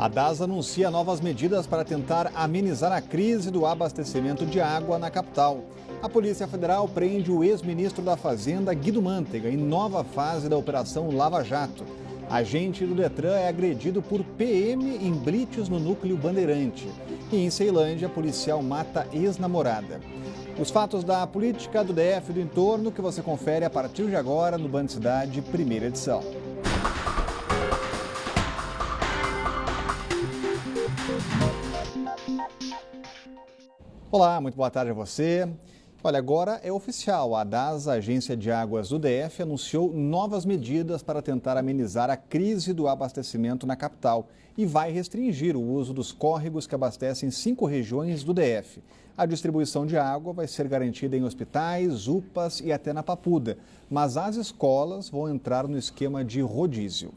A DASA anuncia novas medidas para tentar amenizar a crise do abastecimento de água na capital. A Polícia Federal prende o ex-ministro da Fazenda, Guido Mantega, em nova fase da Operação Lava Jato. Agente do Detran é agredido por PM em blitz no núcleo Bandeirante. E em Ceilândia, policial mata ex-namorada. Os fatos da política do DF e do entorno que você confere a partir de agora no Band Cidade, primeira edição. Olá, muito boa tarde a você. Olha, agora é oficial. A DASA, Agência de Águas do DF, anunciou novas medidas para tentar amenizar a crise do abastecimento na capital e vai restringir o uso dos córregos que abastecem 5 regiões do DF. A distribuição de água vai ser garantida em hospitais, UPAs e até na Papuda, mas as escolas vão entrar no esquema de rodízio.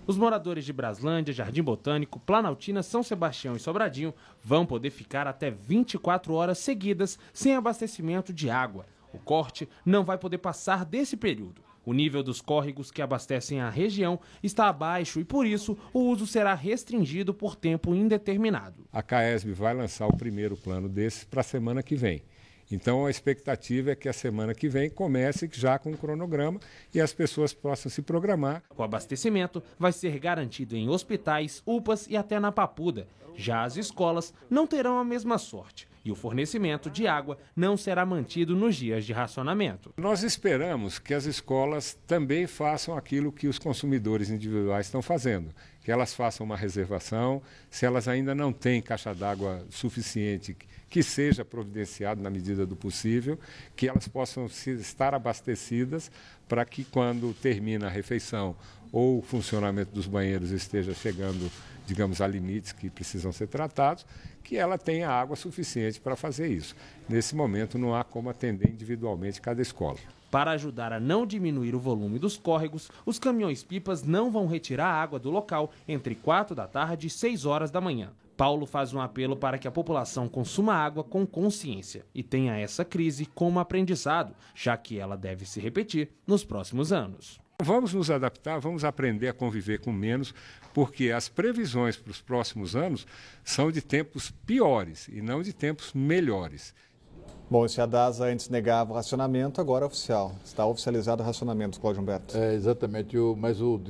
Os moradores de Braslândia, Jardim Botânico, Planaltina, São Sebastião e Sobradinho vão poder ficar até 24 horas seguidas sem abastecimento de água. O corte não vai poder passar desse período. O nível dos córregos que abastecem a região está abaixo e, por isso, o uso será restringido por tempo indeterminado. A CAESB vai lançar o primeiro plano desses para a semana que vem. Então, a expectativa é que a semana que vem comece já com um cronograma e as pessoas possam se programar. O abastecimento vai ser garantido em hospitais, UPAs e até na Papuda. Já as escolas não terão a mesma sorte e o fornecimento de água não será mantido nos dias de racionamento. Nós esperamos que as escolas também façam aquilo que os consumidores individuais estão fazendo, que elas façam uma reservação, se elas ainda não têm caixa d'água suficiente, que seja providenciado na medida do possível, que elas possam estar abastecidas para que quando termina a refeição ou o funcionamento dos banheiros esteja chegando, digamos, a limites que precisam ser tratados, que ela tenha água suficiente para fazer isso. Nesse momento não há como atender individualmente cada escola. Para ajudar a não diminuir o volume dos córregos, os caminhões-pipas não vão retirar a água do local entre 4 da tarde e 6 horas da manhã. Paulo faz um apelo para que a população consuma água com consciência e tenha essa crise como aprendizado, já que ela deve se repetir nos próximos anos. Vamos nos adaptar, vamos aprender a conviver com menos, porque as previsões para os próximos anos são de tempos piores e não de tempos melhores. Bom, se a DASA antes negava o racionamento, agora é oficial. Está oficializado o racionamento, Cláudio Humberto. Exatamente, mas o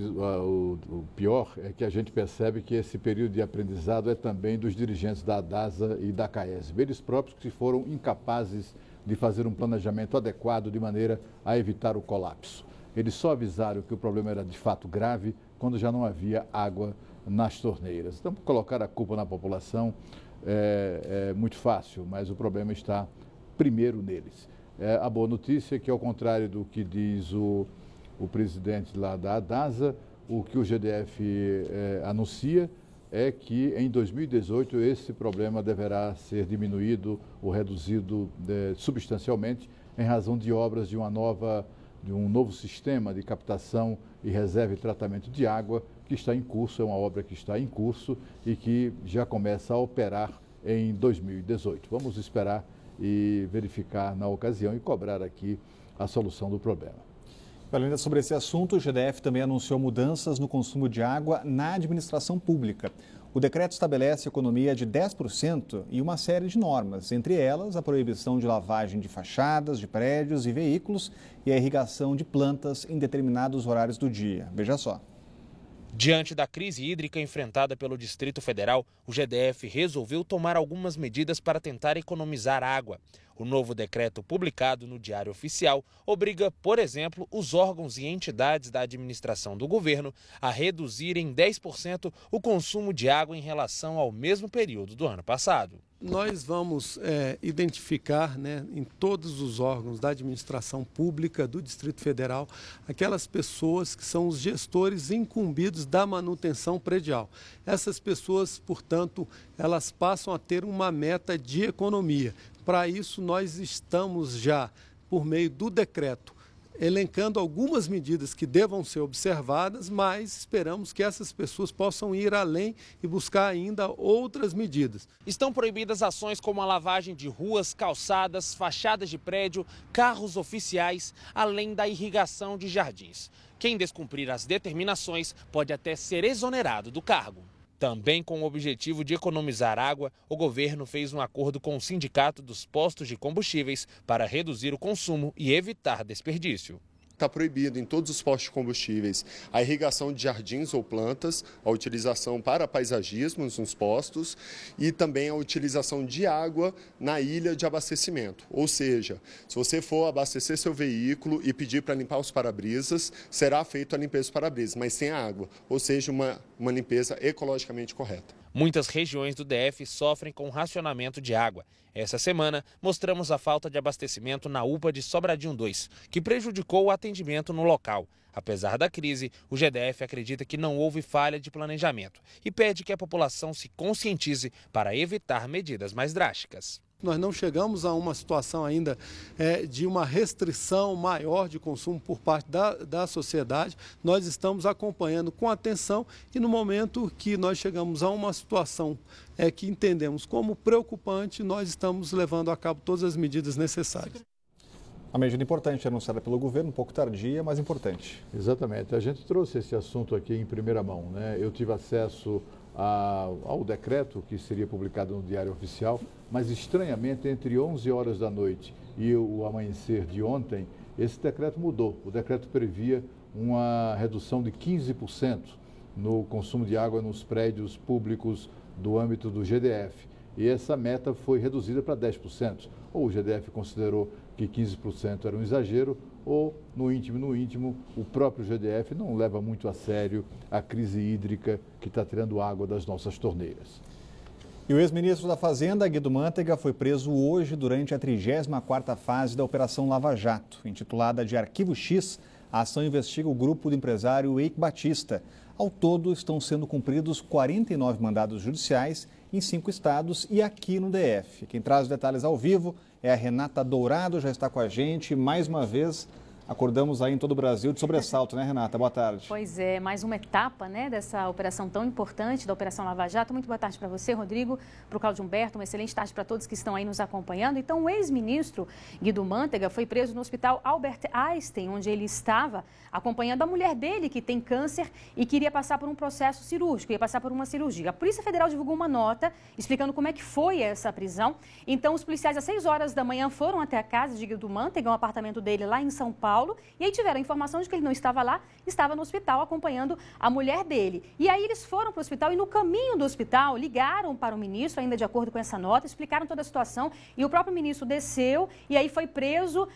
pior é que a gente percebe que esse período de aprendizado é também dos dirigentes da DASA e da CAESB. Eles próprios que foram incapazes de fazer um planejamento adequado de maneira a evitar o colapso. Eles só avisaram que o problema era de fato grave quando já não havia água nas torneiras. Então, colocar a culpa na população é muito fácil, mas o problema está primeiro neles. A boa notícia é que, ao contrário do que diz o presidente lá da DASA, o que o GDF anuncia é que em 2018 esse problema deverá ser diminuído ou reduzido substancialmente em razão de obras de um novo sistema de captação e reserva e tratamento de água que está em curso, é uma obra que está em curso e que já começa a operar em 2018. Vamos esperar e verificar na ocasião e cobrar aqui a solução do problema. Ainda sobre esse assunto, o GDF também anunciou mudanças no consumo de água na administração pública. O decreto estabelece economia de 10% e uma série de normas, entre elas a proibição de lavagem de fachadas, de prédios e veículos e a irrigação de plantas em determinados horários do dia. Veja só. Diante da crise hídrica enfrentada pelo Distrito Federal, o GDF resolveu tomar algumas medidas para tentar economizar água. O novo decreto publicado no Diário Oficial obriga, por exemplo, os órgãos e entidades da administração do governo a reduzir em 10% o consumo de água em relação ao mesmo período do ano passado. Nós vamos identificar, em todos os órgãos da administração pública do Distrito Federal aquelas pessoas que são os gestores incumbidos da manutenção predial. Essas pessoas, portanto, elas passam a ter uma meta de economia. Para isso, nós estamos já, por meio do decreto, elencando algumas medidas que devam ser observadas, mas esperamos que essas pessoas possam ir além e buscar ainda outras medidas. Estão proibidas ações como a lavagem de ruas, calçadas, fachadas de prédio, carros oficiais, além da irrigação de jardins. Quem descumprir as determinações pode até ser exonerado do cargo. Também com o objetivo de economizar água, o governo fez um acordo com o Sindicato dos Postos de Combustíveis para reduzir o consumo e evitar desperdício. Está proibido em todos os postos de combustíveis a irrigação de jardins ou plantas, a utilização para paisagismo nos postos e também a utilização de água na ilha de abastecimento. Ou seja, se você for abastecer seu veículo e pedir para limpar os para-brisas, será feita a limpeza dos para-brisas, mas sem água, ou seja, uma limpeza ecologicamente correta. Muitas regiões do DF sofrem com racionamento de água. Essa semana, mostramos a falta de abastecimento na UPA de Sobradinho 2, que prejudicou o atendimento no local. Apesar da crise, o GDF acredita que não houve falha de planejamento e pede que a população se conscientize para evitar medidas mais drásticas. Nós não chegamos a uma situação ainda de uma restrição maior de consumo por parte da sociedade. Nós estamos acompanhando com atenção e no momento que nós chegamos a uma situação que entendemos como preocupante, nós estamos levando a cabo todas as medidas necessárias. Uma medida importante anunciada pelo governo, um pouco tardia, mas importante. Exatamente. A gente trouxe esse assunto aqui em primeira mão, né? Eu tive acesso ao decreto que seria publicado no Diário Oficial, mas estranhamente entre 11 horas da noite e o amanhecer de ontem, esse decreto mudou. O decreto previa uma redução de 15% no consumo de água nos prédios públicos do âmbito do GDF. E essa meta foi reduzida para 10%. Ou o GDF considerou que 15% era um exagero, ou, no íntimo, o próprio GDF não leva muito a sério a crise hídrica que está tirando água das nossas torneiras. E o ex-ministro da Fazenda, Guido Mantega, foi preso hoje durante a 34ª fase da Operação Lava Jato. Intitulada de Arquivo X, a ação investiga o grupo do empresário Eike Batista. Ao todo, estão sendo cumpridos 49 mandados judiciais em 5 estados e aqui no DF. Quem traz os detalhes ao vivo é a Renata Dourado, já está com a gente. Mais uma vez, acordamos aí em todo o Brasil de sobressalto, né, Renata? Boa tarde. Pois é, mais uma etapa, né, dessa operação tão importante, da Operação Lava Jato. Muito boa tarde para você, Rodrigo, para o Cláudio Humberto, uma excelente tarde para todos que estão aí nos acompanhando. Então, o ex-ministro Guido Mantega foi preso no Hospital Albert Einstein, onde ele estava acompanhando a mulher dele, que tem câncer e queria passar por um processo cirúrgico, ia passar por uma cirurgia. A Polícia Federal divulgou uma nota explicando como é que foi essa prisão. Então, os policiais, às 6 horas da manhã, foram até a casa de Guido Mantega, um apartamento dele lá em São Paulo, e aí tiveram a informação de que ele não estava lá, estava no hospital acompanhando a mulher dele. E aí eles foram para o hospital e no caminho do hospital ligaram para o ministro, ainda de acordo com essa nota, explicaram toda a situação e o próprio ministro desceu e aí foi preso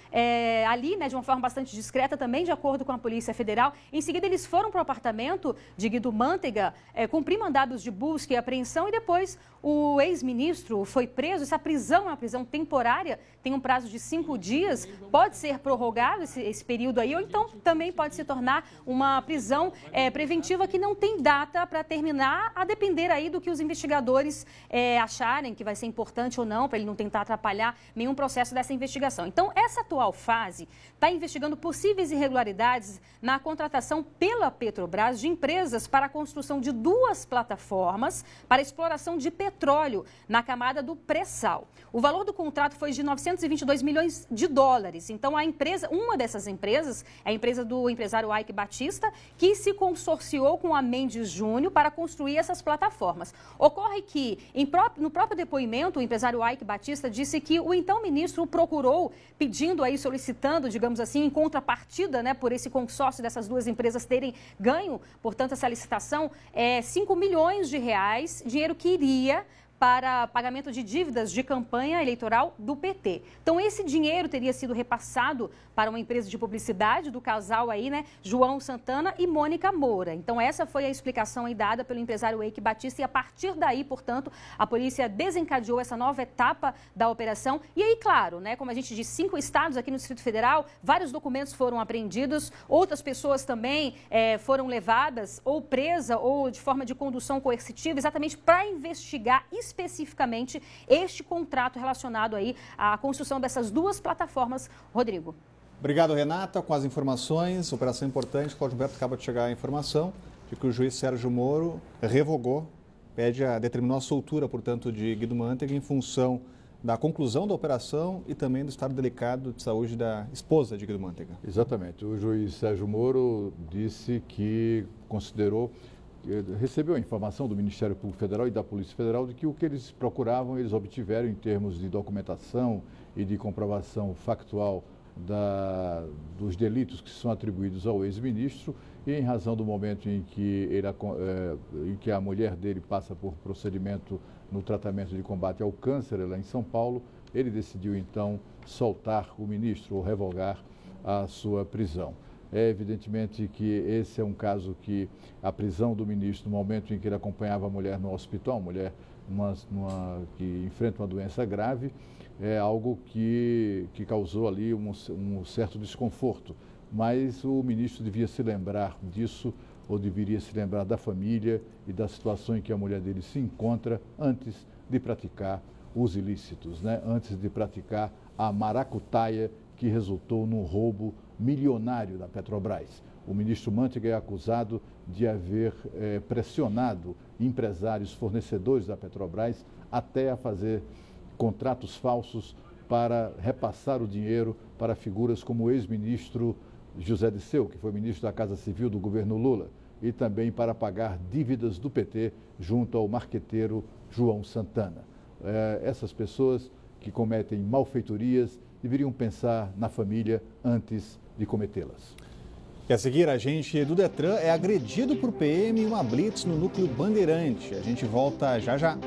ali, né, de uma forma bastante discreta também, de acordo com a Polícia Federal. Em seguida eles foram para o apartamento de Guido Mantega, cumprir mandados de busca e apreensão e depois o ex-ministro foi preso. Essa prisão é uma prisão temporária, tem um prazo de 5 dias, pode ser prorrogado esse período aí, ou então também pode se tornar uma prisão preventiva que não tem data para terminar, a depender aí do que os investigadores acharem que vai ser importante ou não, para ele não tentar atrapalhar nenhum processo dessa investigação. Então, essa atual fase está investigando possíveis irregularidades na contratação pela Petrobras de empresas para a construção de 2 plataformas para exploração de petróleo na camada do pré-sal. O valor do contrato foi de 922 milhões de dólares. Então, a empresa, uma dessas empresas, é a empresa do empresário Eike Batista, que se consorciou com a Mendes Júnior para construir essas plataformas. Ocorre que, no próprio depoimento, o empresário Eike Batista disse que o então ministro o procurou, pedindo aí, solicitando, digamos assim, em contrapartida, né, por esse consórcio dessas 2 empresas terem ganho, portanto, essa licitação, 5 milhões de reais, dinheiro que iria para pagamento de dívidas de campanha eleitoral do PT. Então, esse dinheiro teria sido repassado para uma empresa de publicidade do casal aí, né, João Santana e Mônica Moura. Então, essa foi a explicação aí dada pelo empresário Eike Batista e, a partir daí, portanto, a polícia desencadeou essa nova etapa da operação. E aí, claro, né, como a gente diz, 5 estados aqui no Distrito Federal, vários documentos foram apreendidos, outras pessoas também foram levadas ou presas ou de forma de condução coercitiva, exatamente para investigar especificamente este contrato relacionado aí à construção dessas 2 plataformas. Rodrigo. Obrigado, Renata, com as informações. Operação importante. Cláudio Humberto acaba de chegar a informação de que o juiz Sérgio Moro revogou, determinou a soltura, portanto, de Guido Mantega em função da conclusão da operação e também do estado delicado de saúde da esposa de Guido Mantega. Exatamente. O juiz Sérgio Moro disse que considerou recebeu a informação do Ministério Público Federal e da Polícia Federal de que o que eles procuravam, eles obtiveram em termos de documentação e de comprovação factual dos delitos que são atribuídos ao ex-ministro, e em razão do momento em que a mulher dele passa por procedimento no tratamento de combate ao câncer lá em São Paulo, ele decidiu então soltar o ministro ou revogar a sua prisão. É evidentemente que esse é um caso que a prisão do ministro no momento em que ele acompanhava a mulher no hospital, a mulher que enfrenta uma doença grave, é algo que causou ali um certo desconforto. Mas o ministro devia se lembrar disso, ou deveria se lembrar da família e da situação em que a mulher dele se encontra antes de praticar os ilícitos, né? Antes de praticar a maracutaia que resultou num roubo milionário da Petrobras. O ministro Mantega é acusado de haver pressionado empresários fornecedores da Petrobras até a fazer contratos falsos para repassar o dinheiro para figuras como o ex-ministro José Disseu, que foi ministro da Casa Civil do governo Lula, e também para pagar dívidas do PT junto ao marqueteiro João Santana. Essas pessoas que cometem malfeitorias deveriam pensar na família antes de cometê-las. E a seguir, agente do Detran é agredido por PM em uma blitz no núcleo Bandeirante. A gente volta já já.